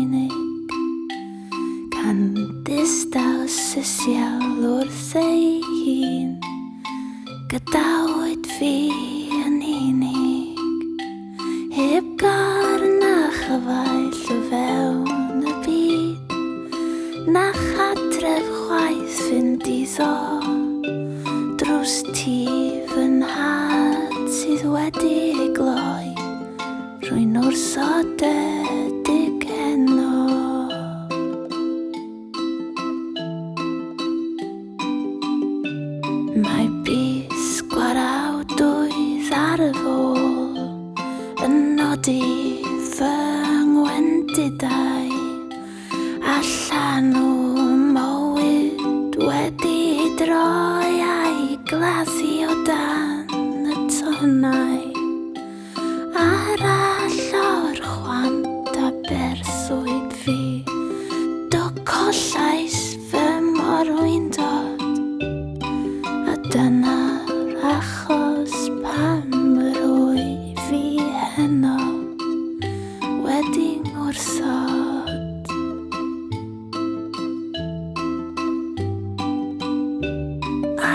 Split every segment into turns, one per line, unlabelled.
unig, gan ddistaw sisial wrth ei hun, gadawyd fi yn unig, heb garn a chyfaill o fewn y byd, na chadref chwaith fynd i ddo, drws tif yn had sydd wedi ei gloi, rwy'n wrthodedig heno. Mae bus gwarawdwydd ar y fôl yn nodi fy ngwendidau, allan o mywyd wedi droi a'i gladdu o dan y tonnau, arall o'r chwant a berswyd fi, do collais fy morwyn dod, a dyna'r achos pam rwy fi heno wedi ngwrthod. A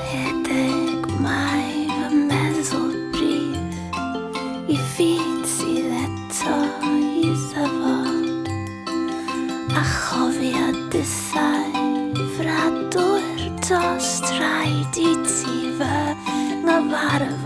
hedeg mae fy meddwl brif i fyd sydd eto i ddyfod, a chofiadau ffradwyr dost rhaid i ti fy nghyfarfod.